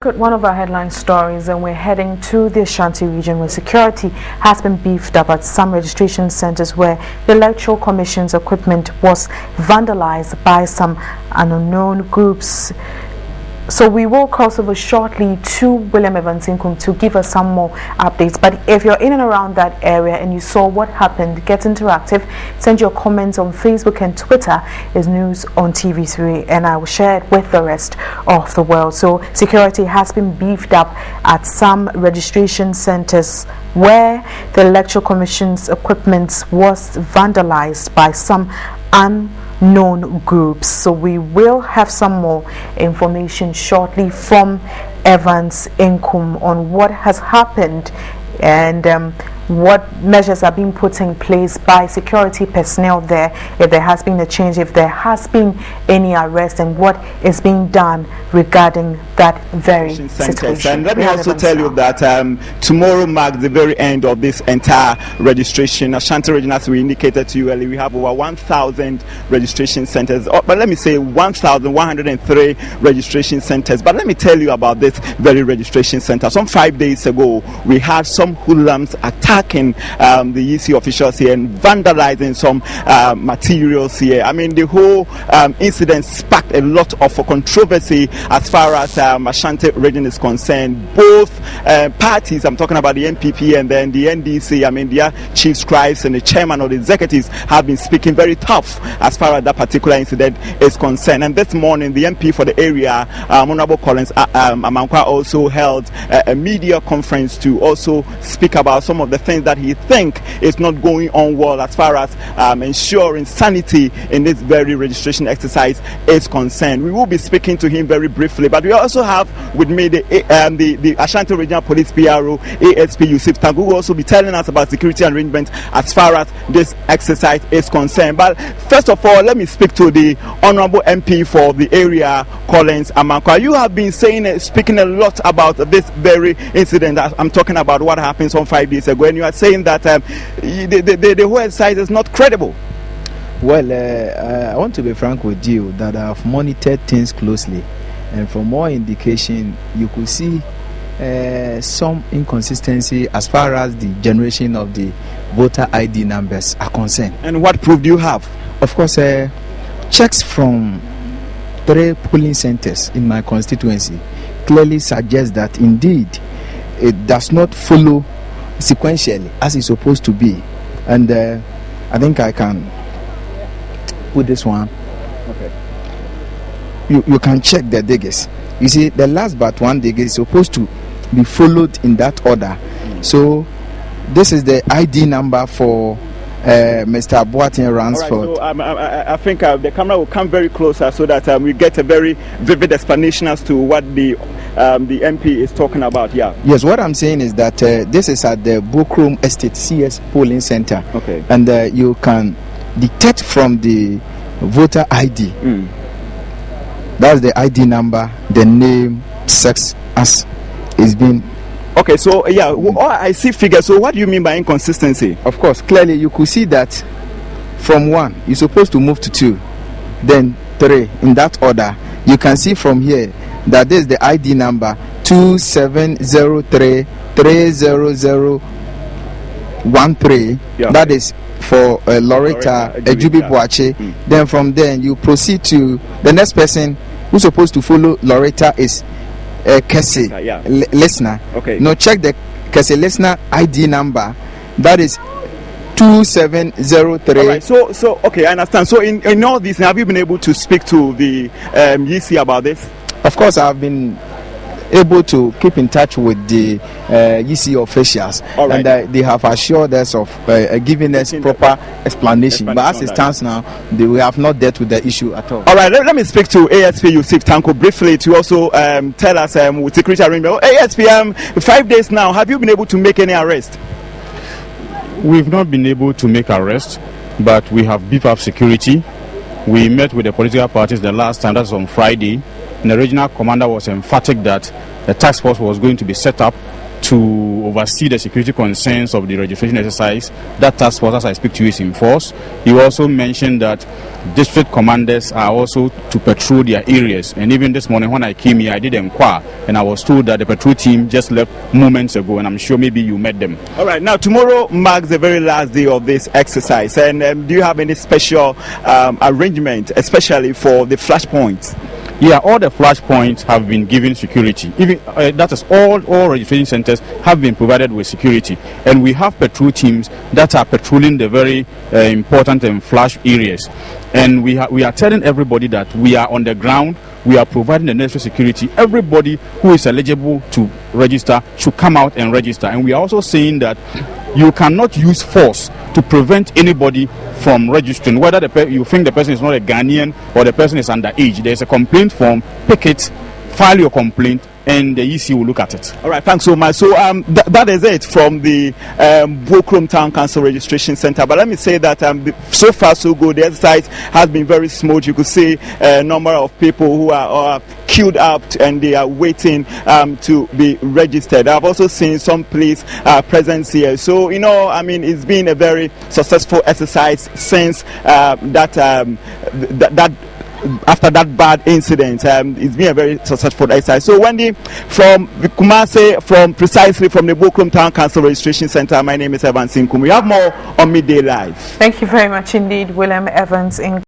At one of our headline stories, and we're heading to the Ashanti region where security has been beefed up at some registration centers where the Electoral Commission's equipment was vandalized by some unknown groups. So we will cross over shortly to William Evans Inkum to give us some more updates. But if you're in and around that area and you saw what happened, get interactive. Send your comments on Facebook and Twitter is News on TV3, and I will share it with the rest of the world. So security has been beefed up at some registration centers where the Electoral Commission's equipment was vandalized by some unknown groups. So we will have some more information shortly from Evans Inkum on what has happened and what measures are being put in place by security personnel there, if there has been a change, if there has been any arrest, and what is being done regarding that very situation. And let me also tell you that tomorrow marks the very end of this entire registration. Ashanti region, as we indicated to you earlier, we have over 1,000 registration centers, but let me say 1,103 registration centers. But let me tell you about this very registration center. Some 5 days ago, we had some hoodlums attacking the EC officials here and vandalizing some materials here. I mean, the whole incident sparked a lot of controversy as far as Ashanti region is concerned. Both parties, I'm talking about the NPP and then the NDC, I mean, their chief scribes and the chairman of the executives have been speaking very tough as far as that particular incident is concerned. And this morning, the MP for the area, Honorable Collins Amankwa, also held a media conference to also speak about some of the things that he think is not going on well as far as ensuring sanity in this very registration exercise is concerned. We will be speaking to him very briefly, but we also have with me the Ashanti Regional Police PRO, ASP Yusuf Tanko, who will also be telling us about security arrangements as far as this exercise is concerned. But first of all, let me speak to the Honorable MP for the area, Collins Amankwa. You have been speaking a lot about this very incident. I'm talking about what happened some 5 days ago, and you are saying that the whole exercise is not credible. Well, I want to be frank with you that I've monitored things closely, and from more indication, you could see some inconsistency as far as the generation of the voter ID numbers are concerned. And what proof do you have? Of course, checks from 3 polling centers in my constituency clearly suggest that indeed it does not follow sequentially as it's supposed to be. And I think I can put this one. Okay. You can check the diggers. You see, the last but one digger is supposed to be followed in that order. So this is the ID number for Mr. Boateng Ransford. Right, so I think the camera will come very closer so that we get a very vivid explanation as to what the MP is talking about. Yeah. Yes, what I'm saying is that this is at the Bokrom Estate CS polling center. Okay. And you can detect from the voter ID. That's the ID number, the name, sex, as is being. Okay, so yeah, I see figures. So what do you mean by inconsistency? Of course, clearly you could see that from 1, you're supposed to move to 2, then 3, in that order. You can see from here that this is the ID number 2703 30013. Yeah. That is for Loretta Ejubi Boache. Then from there you proceed to the next person who's supposed to follow Loretta is Kese listener. Okay. Now check the Kese listener ID number. That is 2703. Right, so okay, I understand. So in all this, have you been able to speak to the EC about this? Of course, I've been able to keep in touch with the EC officials, right. And they have assured us of giving us proper explanation. But as it stands now, we have not dealt with the issue at all. All right, let me speak to ASP Yusuf Tanko briefly to also tell us with security arrangement. ASP, 5 days now, have you been able to make any arrest? We've not been able to make arrest, but we have beefed up security. We met with the political parties the last time, that's on Friday, and the regional commander was emphatic that the task force was going to be set up to oversee the security concerns of the registration exercise. That task force, as I speak to you, is in force. He also mentioned that district commanders are also to patrol their areas. And even this morning when I came here, I did inquire, and I was told that the patrol team just left moments ago, and I'm sure maybe you met them. All right, now tomorrow marks the very last day of this exercise. And do you have any special arrangement, especially for the flashpoints? Yeah, all the flashpoints have been given security. Even that is all registration centers have been provided with security, and we have patrol teams that are patrolling the very important and flash areas. And we are telling everybody that we are on the ground. We are providing the necessary security. Everybody who is eligible to register should come out and register. And we are also saying that you cannot use force to prevent anybody from registering, whether you think the person is not a Ghanaian or the person is underage. There's a complaint form. Pick it, file your complaint, and the EC will look at it. All right, thanks so much. So that is it from the Bokrom Town Council Registration Center. But let me say that so far so good. The exercise has been very smooth. You could see a number of people who are queued up and they are waiting to be registered. I've also seen some police presence here. So, you know, I mean, it's been a very successful exercise since after that bad incident. It's been a very successful exercise. So Wendy, from Kumasi, precisely from the Bokrom Town Council Registration Center, my name is Evans Inkum. We have more on Midday Live. Thank you very much indeed, William Evans.